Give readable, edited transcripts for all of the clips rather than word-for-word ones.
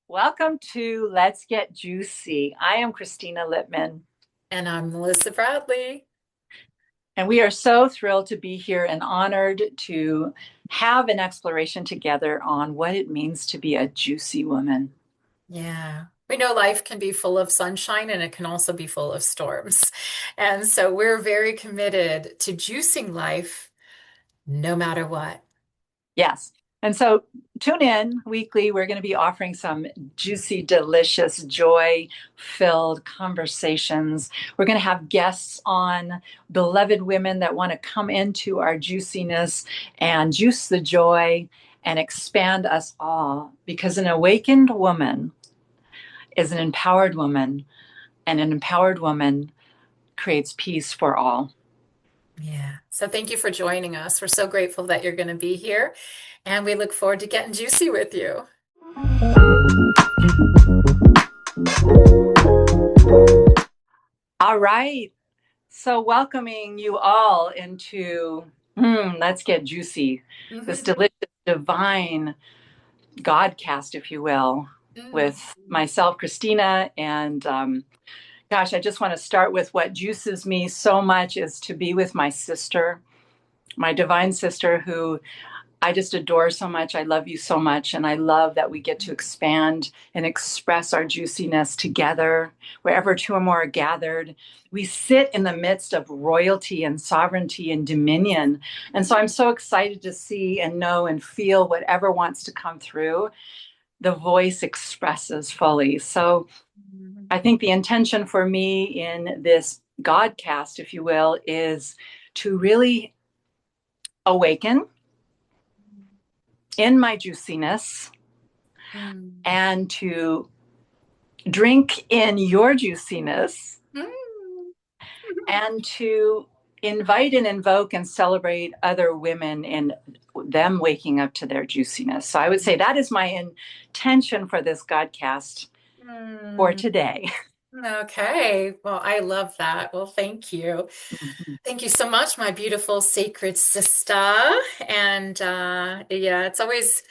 Welcome to Let's Get Juicy. I am Christina Litman, And I'm Melissa Bradley. and we are so thrilled to be here and honored to have an exploration together on what it means to be a juicy woman. Yeah. We know life can be full of sunshine and it can also be full of storms. And so we're very committed to juicing life no matter what. Yes. And so tune in weekly. We're going to be offering some juicy, delicious, joy filled conversations. We're going to have guests on, beloved women that want to come into our juiciness and juice the joy and expand us all. Because an awakened woman is an empowered woman, and an empowered woman creates peace for all. Yeah. So thank you for joining us. We're so grateful that you're going to be here, and we look forward to getting juicy with you. All right. So, welcoming you all into Let's Get Juicy, this Mhm. delicious, divine Godcast, if you will, Mhm. with myself, Christina. And gosh, I just want to start with what juices me so much is to be with my sister, my divine sister, who I just adore so much. I love you so much. And I love that we get to expand and express our juiciness together wherever two or more are gathered. We sit in the midst of royalty and sovereignty and dominion. And so I'm so excited to see and know and feel whatever wants to come through. The voice expresses fully. So I think the intention for me in this Godcast, if you will, is to really awaken in my juiciness Mhm. and to drink in your juiciness Mhm. and to invite and invoke and celebrate other women in them waking up to their juiciness. So I would say that is my intention for this Godcast for Mhm. today. Okay. Well, I love that. Well, thank you. Thank you so much, my beautiful sacred sister. And yeah, it's always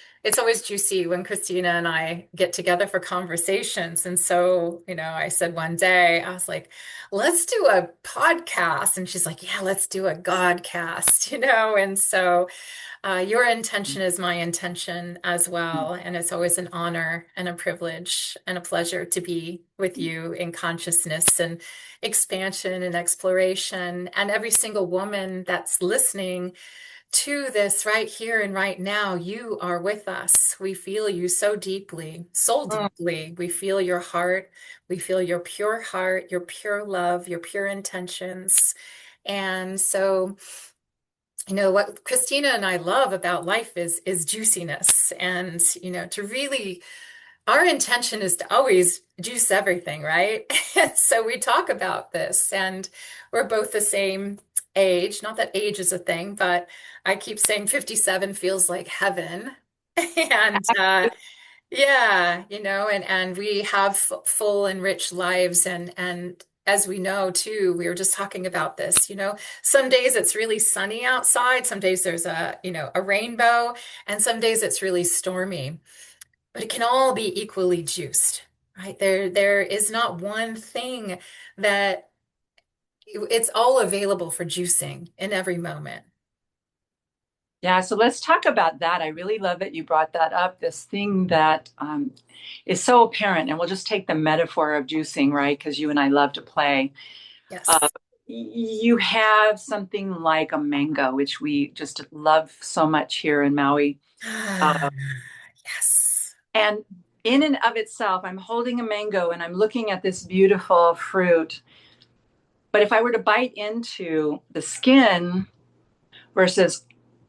juicy when Christina and I get together for conversations. And so, I said one day, I was like, let's do a podcast. And she's like, yeah, let's do a Godcast, And so your intention is my intention as well. And it's always an honor and a privilege and a pleasure to be with you in consciousness and expansion and exploration. And every single woman that's listening to this right here and right now, you are with us. We feel you so deeply, soul deeply. We feel your heart. We feel your pure heart, your pure love, your pure intentions. And so, what Christina and I love about life is juiciness. And, to really, our intention is to always juice everything, right? And so we talk about this, and we're both the same age. Not that age is a thing, but I keep saying 57 feels like heaven. And yeah, and we have full and rich lives, and as we know too, we were just talking about this, some days it's really sunny outside, some days there's a rainbow, and some days it's really stormy, but it can all be equally juiced, right? There is not one thing that it's all available for juicing in every moment. Yeah, so let's talk about that. I really love that you brought that up, this thing that is so apparent. And we'll just take the metaphor of juicing, right? Because you and I love to play. Uh, Yes. you have something like a mango, which we just love so much here in Maui. Yes. And in and of itself, I'm holding a mango and I'm looking at this beautiful fruit. But if I were to bite into the skin versus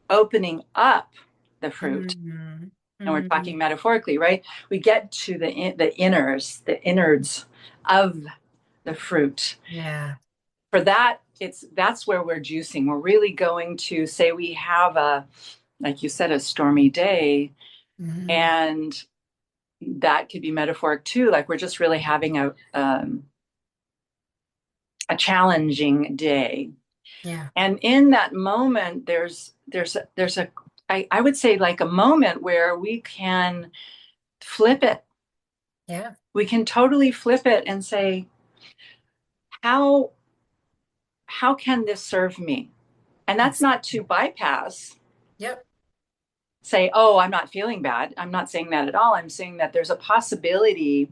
opening up the fruit, Mhm. and we're Mhm. talking metaphorically, right? We get to the innards of the fruit. Yeah. For that, that's where we're juicing. We're really going to say we have like you said, a stormy day, Mhm. and that could be metaphoric too. Like we're just really having a challenging day. Yeah. And in that moment, there's a I would say like a moment where we can flip it. Yeah. We can totally flip it and say, how how can this serve me? And that's not to bypass, Yep. say, oh, I'm not feeling bad. I'm not saying that at all. I'm saying that there's a possibility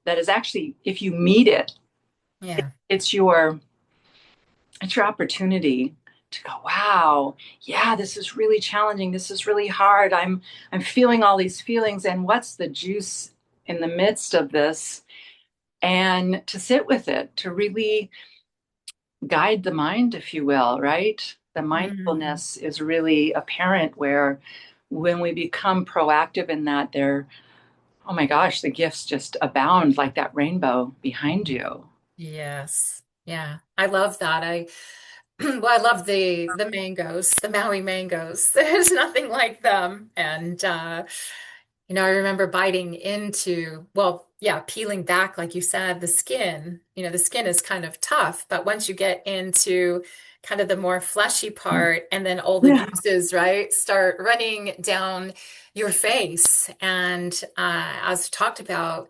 that is actually, if you meet it, Yeah. it's your it's your opportunity to go, wow, yeah, this is really challenging. This is really hard. I'm feeling all these feelings, and what's the juice in the midst of this? And to sit with it, to really guide the mind, if you will, right? The Mm. mindfulness is really apparent where when we become proactive in that, there, oh my gosh, the gifts just abound like that rainbow behind you. Yes. Yeah. I love that. Well, I love the mangoes, the Maui mangoes. There's nothing like them. And I remember biting into, well, yeah, peeling back, like you said, the skin. The skin is kind of tough, but once you get into kind of the more fleshy part, and then all the Yeah. juices, right, start running down your face. And as talked about,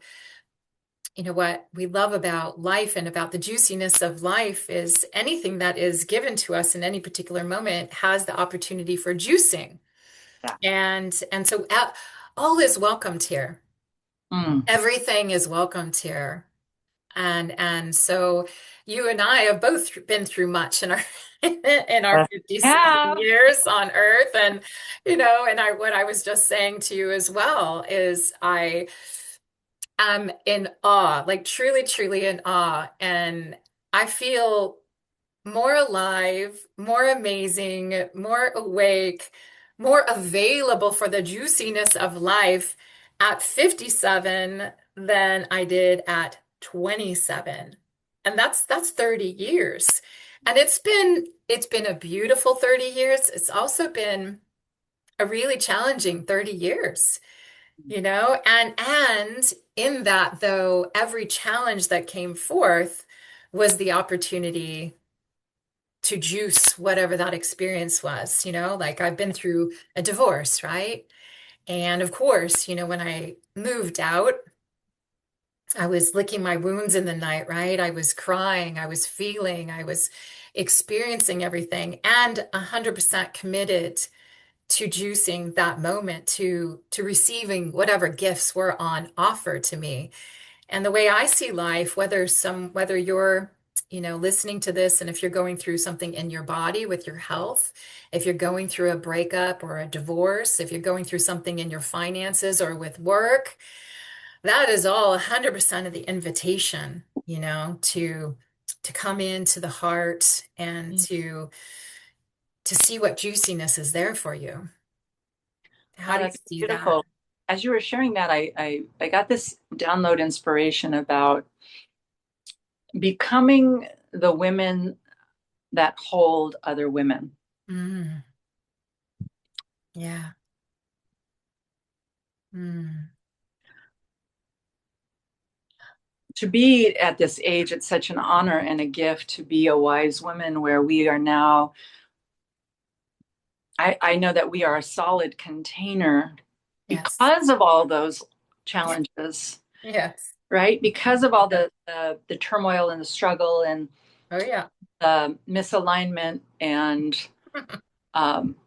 what we love about life and about the juiciness of life is anything that is given to us in any particular moment has the opportunity for juicing. Yeah. And so all is welcomed here. Mm. Everything is welcomed here. And so you and I have both been through much in our in our 50, 60 Yeah. years on earth. And and I what I was just saying to you as well is I'm in awe, like truly, truly in awe. And I feel more alive, more amazing, more awake, more available for the juiciness of life at 57 than I did at 27. And that's 30 years. And it's been a beautiful 30 years. It's also been a really challenging 30 years. And in that, though, every challenge that came forth was the opportunity to juice whatever that experience was. Like I've been through a divorce, right? And of course, when I moved out, I was licking my wounds in the night, right? I was crying, I was feeling, I was experiencing everything, and 100% committed to juicing that moment, to receiving whatever gifts were on offer to me. And the way I see life, whether you're, listening to this, and if you're going through something in your body with your health, if you're going through a breakup or a divorce, if you're going through something in your finances or with work, that is all 100% of the invitation, to come into the heart and to see what juiciness is there for you. How Oh, do you that's see that? beautiful. As you were sharing that, I got this download inspiration about becoming the women that hold other women. Mm, yeah. Mm, To be at this age, it's such an honor and a gift to be a wise woman where we are now. I know that we are a solid container yes. because of all those challenges, Yes. right? Because of all Yeah. the turmoil and the struggle and Oh, yeah. the misalignment and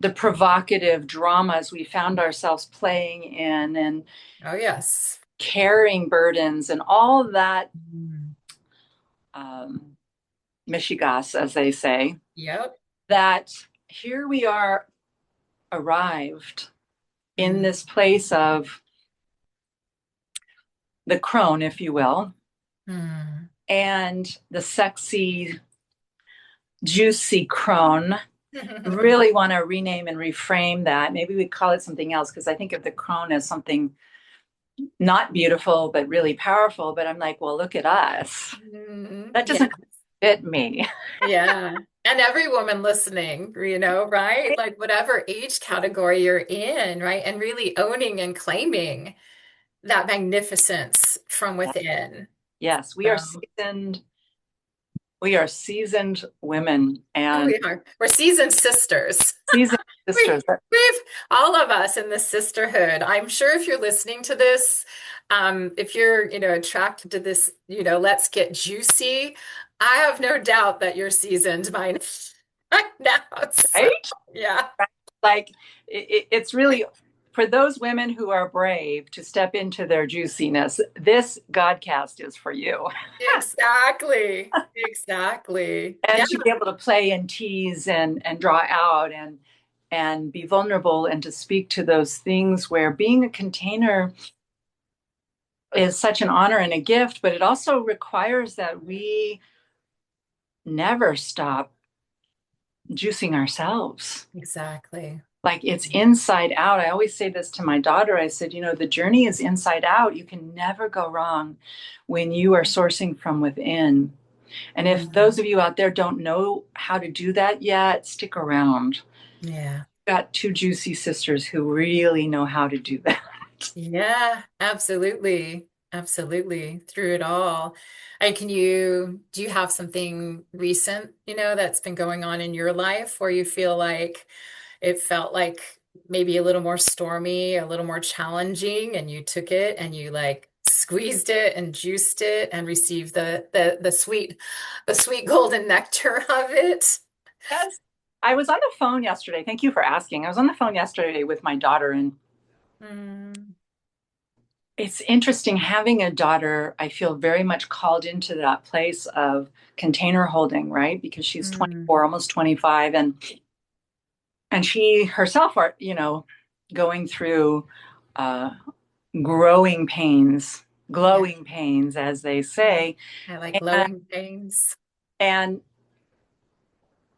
the provocative dramas we found ourselves playing in and Oh, yes. carrying burdens and all that Mm. um, mishigas, as they say, Yep. that here we are arrived in Mm. this place of the crone, if you will, Mm. and the sexy, juicy crone. Really want to rename and reframe that. Maybe we call it something else because I think of the crone as something not beautiful, but really powerful. But I'm like, well, look at us. Mm. That Yeah. doesn't fit me. Yeah. And every woman listening, right? Like whatever age category you're in, right? And really owning and claiming that magnificence from within. Yes, we are So, seasoned We are seasoned women Oh, and we are. We're seasoned sisters. seasoned sisters. We've all of us in the sisterhood. I'm sure if you're listening to this, if you're, attracted to this, let's get juicy. I have no doubt that you're seasoned by now. So, Right? yeah, Like it's really for those women who are brave to step into their juiciness. This Godcast is for you. exactly. Exactly. Yeah. And to be able to play and tease and draw out and be vulnerable and to speak to those things where being a container is such an honor and a gift, but it also requires that we never stop juicing ourselves. Exactly. Like it's inside out. I always say this to my daughter. I said, the journey is inside out. You can never go wrong when you are sourcing from within. And if those Mhm. of you out there don't know how to do that yet, stick around. Yeah. Got two juicy sisters who really know how to do that. Yeah, absolutely. Absolutely. Through it all. And do you have something recent, that's been going on in your life where you feel like it felt like maybe a little more stormy, a little more challenging, and you took it and you like squeezed it and juiced it and received the sweet golden nectar of it? Yes. I was on the phone yesterday. Thank you for asking. I was on the phone yesterday with my daughter, and Mm, it's interesting having a daughter. I feel very much called into that place of container holding, right? Because she's mm, 24, almost 25, and she herself are, going through uh, growing pains, yeah. glowing pains, as they say. I like And, glowing pains. and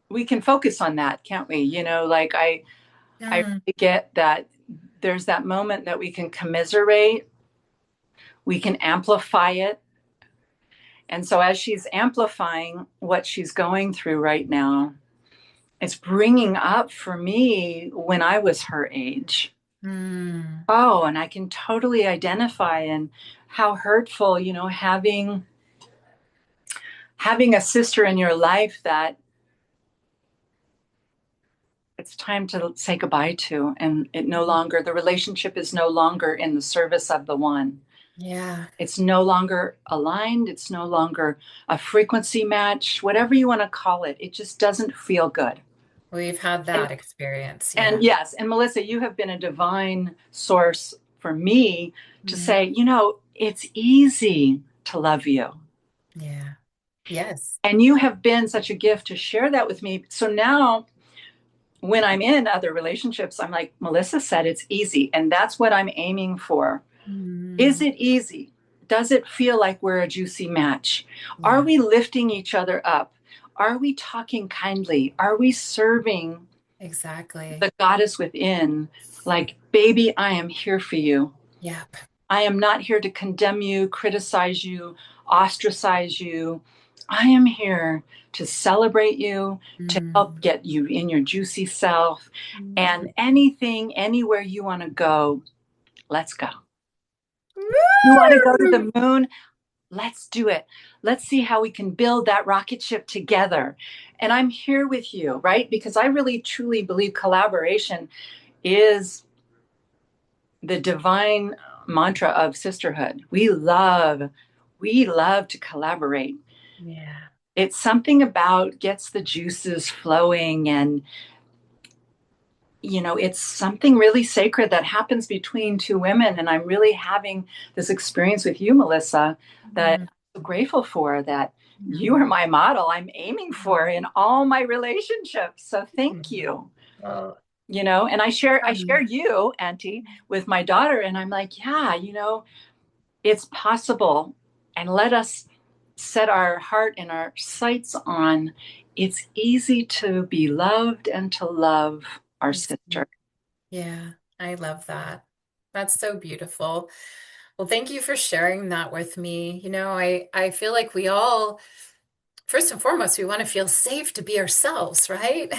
we can focus on that, can't we? Like I Mm, really get that there's that moment that we can commiserate, we can amplify it. And so as she's amplifying what she's going through right now, it's bringing up for me when I was her age. mm, Oh, and I can totally identify in how hurtful, having a sister in your life that it's time to say goodbye to, and the relationship is no longer in the service of the one. yeah. It's no longer aligned. It's no longer a frequency match, whatever you want to call it. It just doesn't feel good. We've had And, that experience. and Yeah. yes, and Melissa, you have been a divine source for me to Mm, say, it's easy to love you. yeah. Yes. And you have been such a gift to share that with me. So now when I'm in other relationships, I'm like, Melissa said it's easy. And that's what I'm aiming for. Is Mm, it easy? Does it feel like we're a juicy match? Are yeah. we lifting each other up? Are we talking kindly? Are we serving Exactly. the goddess within? Like, baby, I am here for you. Yep. I am not here to condemn you, criticize you, ostracize you. I am here to celebrate you, to help Mm, get you in your juicy self. mm. And anything, anywhere you want to go, let's go. You want to go to Woo! the moon? Let's do it. Let's see how we can build that rocket ship together. And I'm here with you, right? Because I really truly believe collaboration is the divine mantra of sisterhood. We love to collaborate. Yeah. It's something about gets the juices flowing, and it's something really sacred that happens between two women. And I'm really having this experience with you, Melissa, that Mm, I'm so grateful for, that you are mm, my model I'm aiming for in all my relationships. So thank mm. you. Well, And I share um, you, Auntie, with my daughter, and I'm like, yeah, it's possible. And let us set our heart and our sights on it's easy to be loved and to love our sister. yeah, I love that. That's so beautiful. Well, thank you for sharing that with me. I feel like we all, first and foremost, we want to feel safe to be ourselves, right?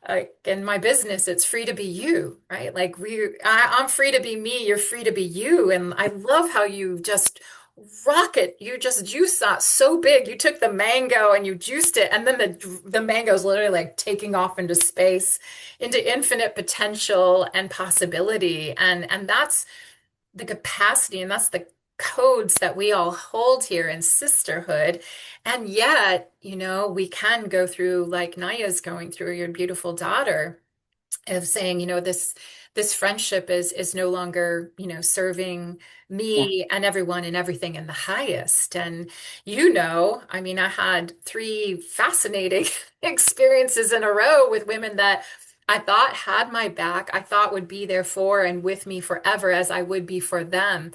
Like in my business, it's free to be you, right? Like I'm free to be me, you're free to be you. And I love how you just rocket. You just juiced that so big. You took the mango and you juiced it, and then the mango is literally like taking off into space, into infinite potential and possibility. And that's the capacity, and that's the codes that we all hold here in sisterhood. And yet, we can go through like Naya's going through, your beautiful daughter, of saying, this friendship is no longer, serving Yeah. me and everyone and everything in the highest. And I mean, I had three fascinating experiences in a row with women that I thought had my back, I thought would be there for and with me forever as I would be for them.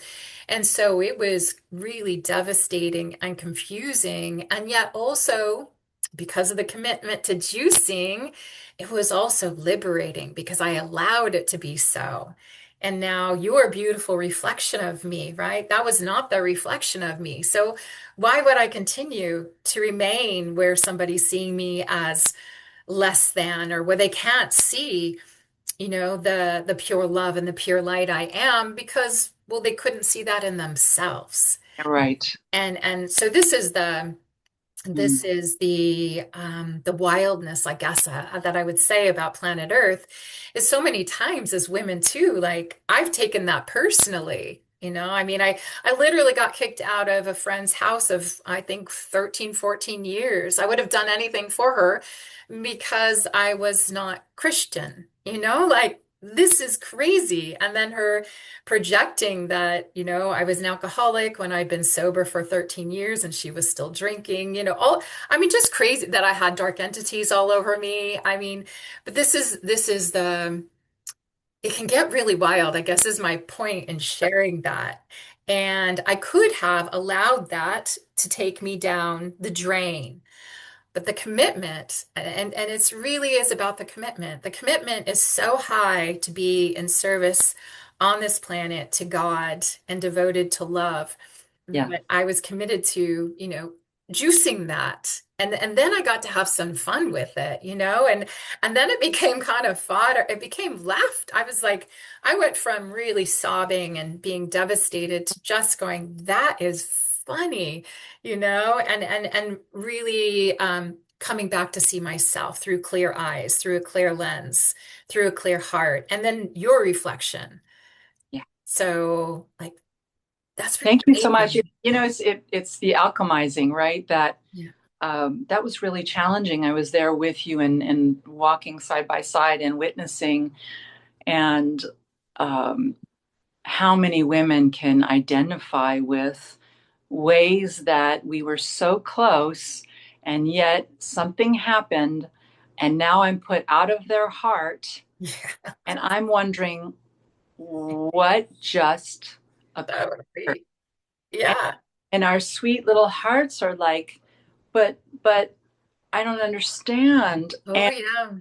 And so it was really devastating and confusing. And yet also, because of the commitment to juicing, it was also liberating because I allowed it to be so. And now you're a beautiful reflection of me, right? That was not the reflection of me. So why would I continue to remain where somebody's seeing me as less than, or where they can't see, the pure love and the pure light I am, because, well, they couldn't see that in themselves. Right. And so this is Mm. the wildness, I guess, that I would say about planet Earth is so many times as women too, like I've taken that personally. I mean, I literally got kicked out of a friend's house of, I think, 13, 14 years. I would have done anything for her because I was not Christian, like this is crazy. And then her projecting that, I was an alcoholic when I'd been sober for 13 years and she was still drinking, I mean, just crazy that I had dark entities all over me. I mean, but it can get really wild, I guess is my point in sharing that. And I could have allowed that to take me down the drain. But the commitment, and it's really is about the commitment. The commitment is so high to be in service on this planet to God and devoted to love. Yeah. But I was committed to, juicing that. And then I got to have some fun with it, and then it became kind of fodder. It became laughed. I was like, I went from really sobbing and being devastated to just going, that is funny, and really coming back to see myself through clear eyes, through a clear lens, through a clear heart, and then your reflection. Yeah. So, like, that's pretty Thank you so much. crazy. It's the alchemizing, right? Yeah. That was really challenging. I was there with you and walking side by side and witnessing, and um, how many women can identify with ways that we were so close, and yet something happened, and now I'm put out of their heart, Yeah, and I'm wondering what just that occurred. would be. And, Yeah. and our sweet little hearts are like, but I don't understand. Oh, And yeah.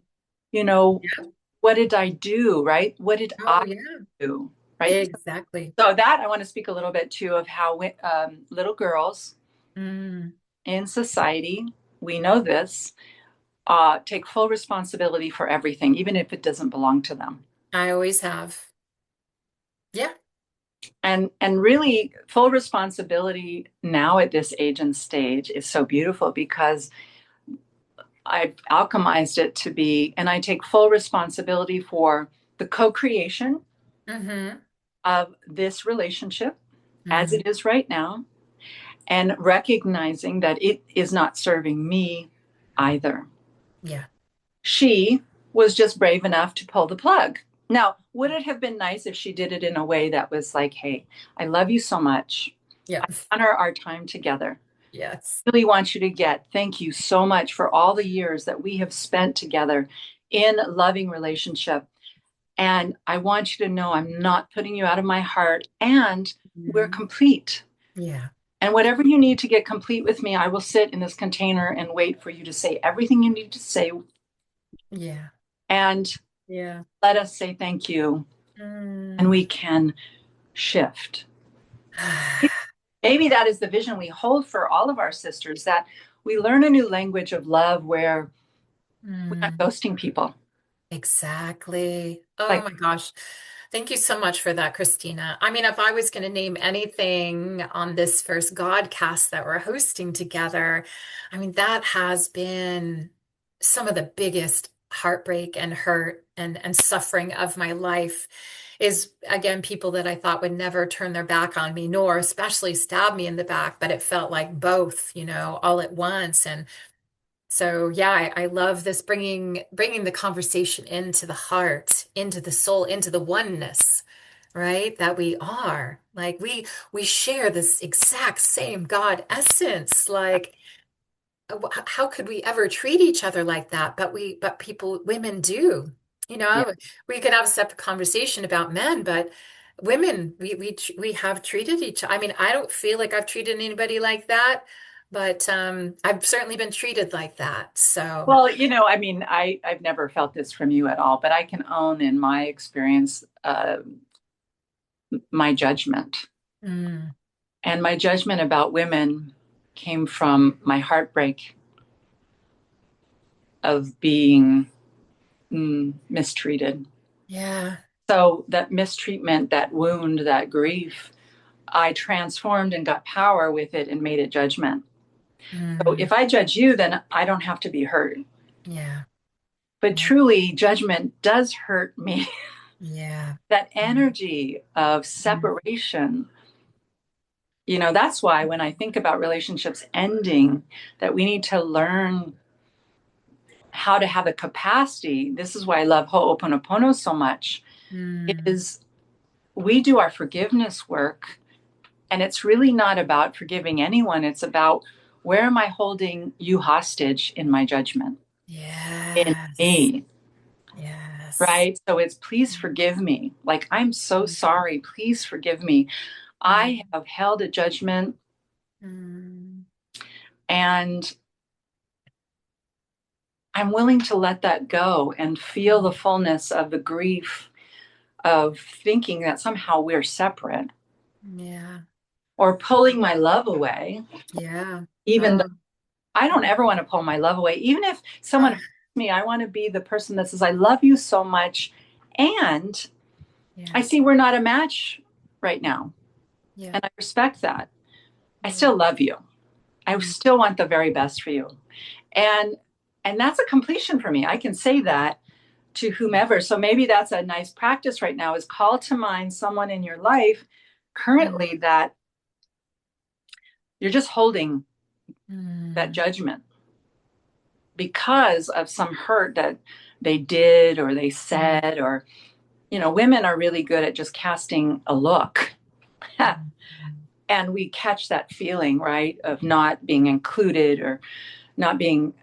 you know, Yeah. what did I do, right? What did Oh, I yeah. do, right? Exactly. So that I want to speak a little bit too of how little girls Mm, in society, we know this, take full responsibility for everything, even if it doesn't belong to them. I always have. Yeah. And really, full responsibility now at this age and stage is so beautiful because I've alchemized it to be, and I take full responsibility for the co-creation Mm-hmm. of this relationship as Mm-hmm. it is right now, and recognizing that it is not serving me either. Yeah. She was just brave enough to pull the plug. Now, would it have been nice if she did it in a way that was like, hey, I love you so much. Yeah. I honor our time together. Yes. I really want you to get thank you so much for all the years that we have spent together in loving relationship. And I want you to know I'm not putting you out of my heart, and we're Mhm. complete. Yeah. And whatever you need to get complete with me, I will sit in this container and wait for you to say everything you need to say. Yeah. And Yeah. let us say thank you, and Mm. we can shift. Maybe that is the vision we hold for all of our sisters, that we learn a new language of love where we're not Mm. ghosting people. Exactly. Oh Like, my gosh. Thank you so much for that, Christina. I mean, if I was going to name anything on this first Godcast that we're hosting together, I mean, that has been some of the biggest heartbreak and hurt and suffering of my life is, again, people that I thought would never turn their back on me, nor especially stab me in the back, but it felt like both, all at once. And so yeah, I love this bringing the conversation into the heart, into the soul, into the oneness, right? That we are. Like we share this exact same God essence. Like how could we ever treat each other like that? But people, women do. You Yeah. know, we could have a separate conversation about men, but women, we have treated each. I mean, I don't feel like I've treated anybody like that, but I've certainly been treated like that. So, Well, I mean, I've never felt this from you at all, but I can own in my experience my judgment. mm, And my judgment about women came from my heartbreak of being mistreated. yeah, So that mistreatment, that wound, that grief, I transformed and got power with it and made it judgment. So mm, if I judge you, then I don't have to be hurt. yeah, But yeah, truly, judgment does hurt me. yeah, That mm, energy of mm, separation, that's why when I think about relationships ending, that we need to learn how to have the capacity. This is why I love Ho'oponopono so much, mm, is we do our forgiveness work. And it's really not about forgiving anyone. It's about where am I holding you hostage in my judgment, in yes, me, yes, right? So it's please forgive me. Like, I'm so sorry. Please forgive me. yeah, I have held a judgment mm, and I'm willing to let that go and feel the fullness of the grief of thinking that somehow we're separate yeah, or pulling my love away, yeah. even though Oh, I don't ever want to pull my love away. Even if someone hurts ah, me, I want to be the person that says, I love you so much. And I yeah, see we're not a match right now. yeah, And I respect that. I yeah. still love you. I Mm, still want the very best for you. And that's a completion for me. I can say that to whomever. So maybe that's a nice practice right now is call to mind someone in your life mm, currently that you're just holding that mm, judgment because of some hurt that they did or they mm, said, or women are really good at just casting a look. mm, And we catch that feeling, right, of not being included or not being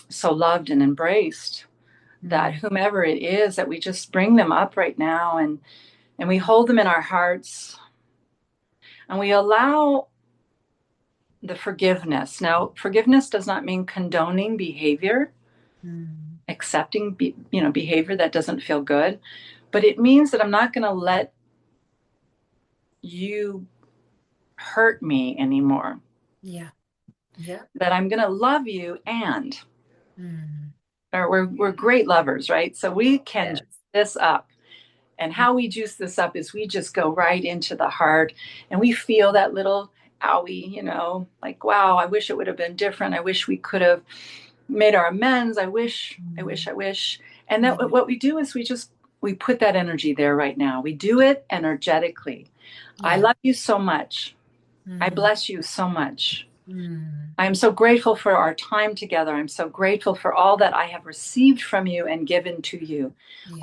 so loved and embraced, that mm, whomever it is, that we just bring them up right now, and we hold them in our hearts, and we allow the forgiveness. Now, forgiveness does not mean condoning behavior, mm, accepting behavior that doesn't feel good, but it means that I'm not going to let you hurt me anymore. yeah, yeah. That I'm going to love you, and Mm, or we're great lovers, right? So we can juice yes. this up. And how we juice this up is we just go right into the heart and we feel that little owie, like, wow, I wish it would have been different. I wish we could have made our amends. I wish, I wish, Mm, I wish. And that yeah, what we do is we put that energy there right now. We do it energetically. I yeah. love you so much. I Mm, bless you so much. mm, I am so grateful for our time together. I'm so grateful for all that I have received from you and given to you.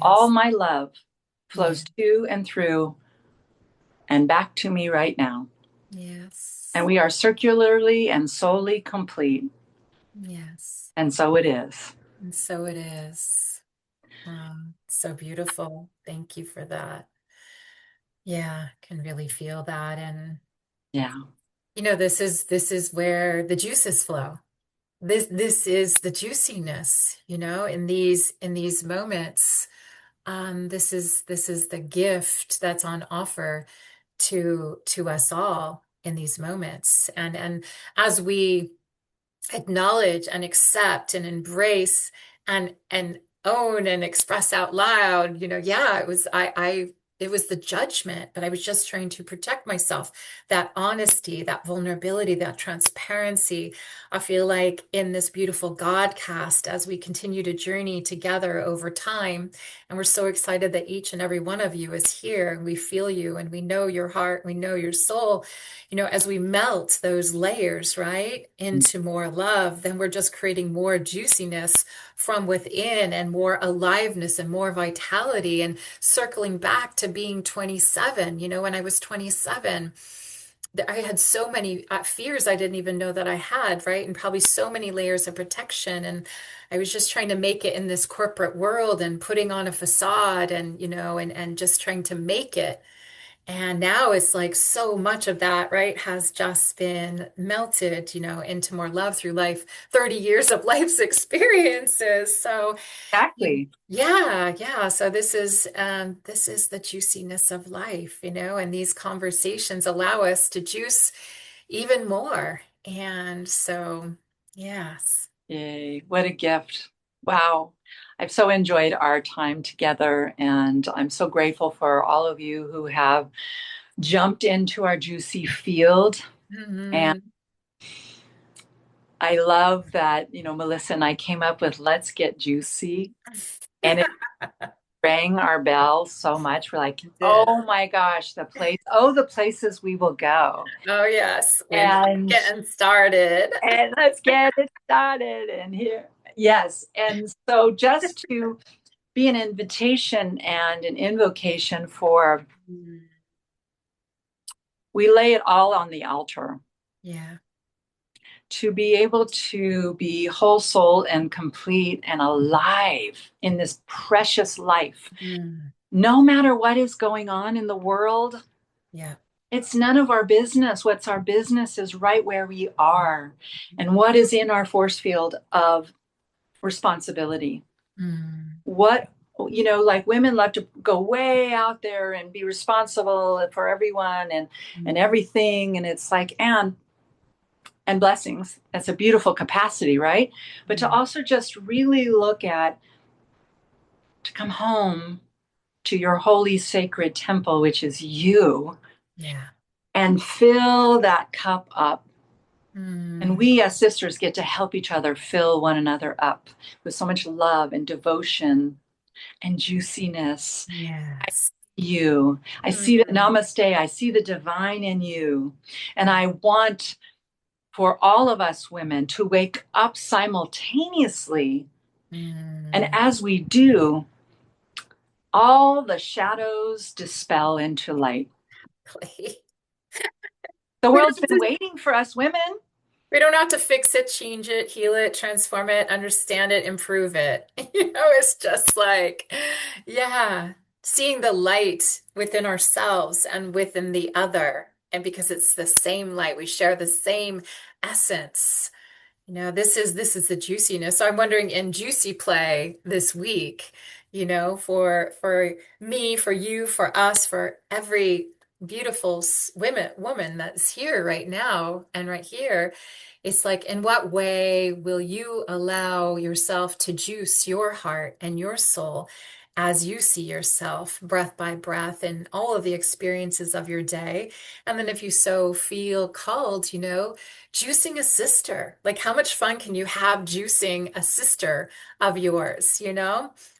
All yes. my love Yeah. flows to and through and back to me right now. And Yes. we are circularly and solely complete. Yes. And so it is. And so it is. So beautiful. Thank you for that. Yeah, can really feel that. And Yeah. this is where the juices flow. This is the juiciness, in these moments. This is the gift that's on offer to us all in these moments. And as we acknowledge and accept and embrace and own and express out loud, yeah, it was. I it was the judgment, but I was just trying to protect myself. That honesty, that vulnerability, that transparency. I feel like in this beautiful Godcast, as we continue to journey together over time, and we're so excited that each and every one of you is here, and we feel you, and we know your heart, we know your soul. As we melt those layers, right, into more love, then we're just creating more juiciness from within and more aliveness and more vitality and circling back to being 27. When I was 27, I had so many fears I didn't even know that I had, right? And probably so many layers of protection. And I was just trying to make it in this corporate world and putting on a facade and, and just trying to make it. And now it's like so much of that, right, has just been melted, into more love through life, 30 years of life's experiences. So, Exactly. yeah, yeah. So this is the juiciness of life, and these conversations allow us to juice even more. And so, yes. Yay, what a gift. Wow. I've so enjoyed our time together, and I'm so grateful for all of you who have jumped into our juicy field. And Mhm. I love that, Melissa and I came up with Let's Get Juicy, and it rang our bell so much. We're like, It did. oh my gosh, the places we will go. Oh, yes. We're just And getting started. and let's get it started. And here, yes. And so just to be an invitation and an invocation for, Mm. we lay it all on the altar Yeah. to be able to be whole soul and complete and alive in this precious life. Mm. No matter what is going on in the world, Yeah. it's none of our business. What's our business is right where we are and what is in our force field of responsibility. Mm. What, like women love to go way out there and be responsible for everyone and Mm. everything. And it's like, and blessings. That's a beautiful capacity, right? But to Mm. also just really look at, to come home to your holy sacred temple, which is you, Yeah. and fill that cup up. And Mm. we as sisters get to help each other fill one another up with so much love and devotion and juiciness. Yes. You, I see the Mm. namaste, I see the divine in you. And I want for all of us women to wake up simultaneously. And Mm. as we do, all the shadows dispel into light. Clay. The We world's don't been have to, waiting for us women. we don't have to fix it, change it, heal it, transform it, understand it, improve it. It's just like, yeah, seeing the light within ourselves and within the other. And because it's the same light, we share the same essence. This is the juiciness. So I'm wondering in juicy play this week, for me, for you, for us, for every beautiful woman that's here right now and right here, it's like, in what way will you allow yourself to juice your heart and your soul as you see yourself, breath by breath, in all of the experiences of your day? And then if you so feel called, juicing a sister. Like, how much fun can you have juicing a sister of yours,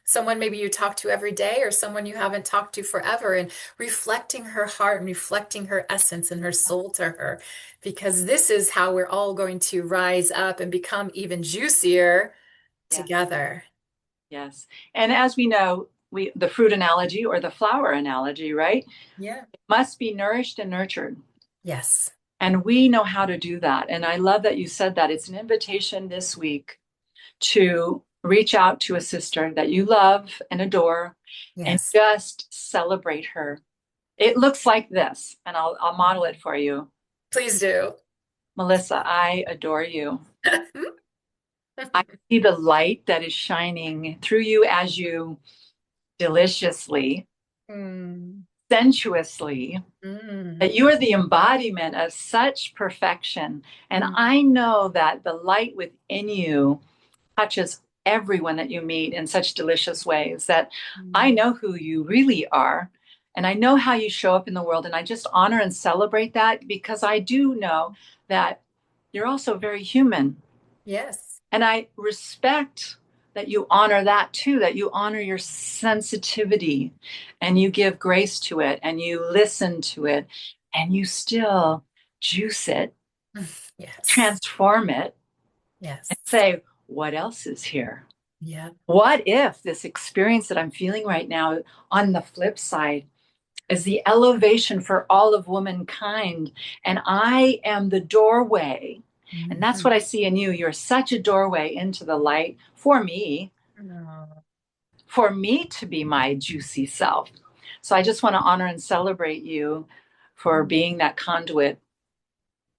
Someone maybe you talk to every day or someone you haven't talked to forever, and reflecting her heart and reflecting her essence and her soul to her. Because this is how we're all going to rise up and become even juicier Yes, together. yes. And as we know, the fruit analogy or the flower analogy, right? Yeah. Must be nourished and nurtured. Yes. And we know how to do that. And I love that you said that. It's an invitation this week to reach out to a sister that you love and adore and Yes. just celebrate her. It looks like this, and I'll model it for you. Please do. Melissa, I adore you. I see the light that is shining through you as you deliciously, Mm. sensuously, Mm. that you are the embodiment of such perfection. And Mm. I know that the light within you touches everyone that you meet in such delicious ways that I Mm. know who you really are. And I know how you show up in the world, and I just honor and celebrate that because I do know that you're also very human. Yes. And I respect that you honor that too, that you honor your sensitivity and you give grace to it and you listen to it and you still juice it, Yes. transform it, and Yes. say, what else is here? Yeah. What if this experience that I'm feeling right now, on the flip side, is the elevation for all of womankind? And I am the doorway. And that's Mhm. what I see in you. You're such a doorway into the light Oh. for me to be my juicy self. So I just want to honor and celebrate you for being that conduit.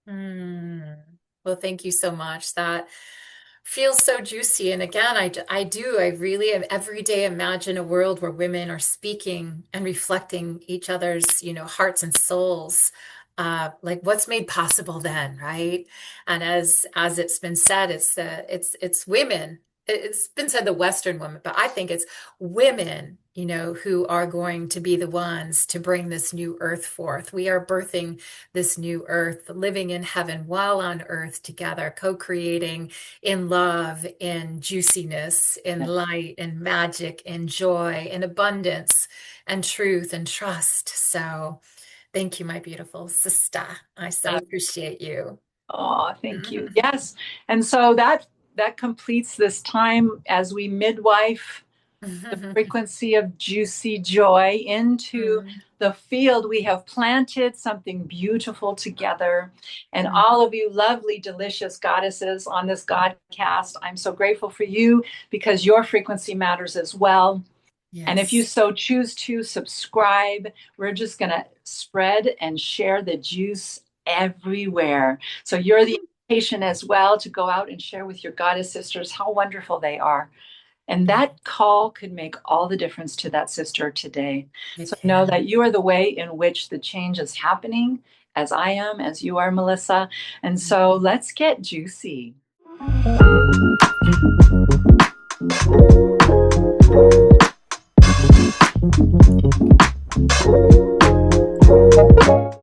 Mm. Well, thank you so much. That feels so juicy. And again, I really every day imagine a world where women are speaking and reflecting each other's, hearts and souls. Like what's made possible then, right? And as it's been said, it's women. It's been said the Western women, but I think it's women, who are going to be the ones to bring this new earth forth. We are birthing this new earth, living in heaven while on earth together, co-creating in love, in juiciness, in light, in magic, in joy, in abundance, and truth and trust. So thank you, my beautiful sister. I so appreciate you. Oh, thank you. Yes. And so that completes this time as we midwife the frequency of juicy joy into the field. We have planted something beautiful together. And all of you lovely, delicious goddesses on this Godcast, I'm so grateful for you because your frequency matters as well. And if you Yes. so choose to subscribe, we're just going to spread and share the juice everywhere. So you're the invitation as well to go out and share with your goddess sisters how wonderful they are. And Yeah, that call could make all the difference to that sister today. it So know can. that you are the way in which the change is happening, as I am, as you are, Melissa. And so let's get juicy.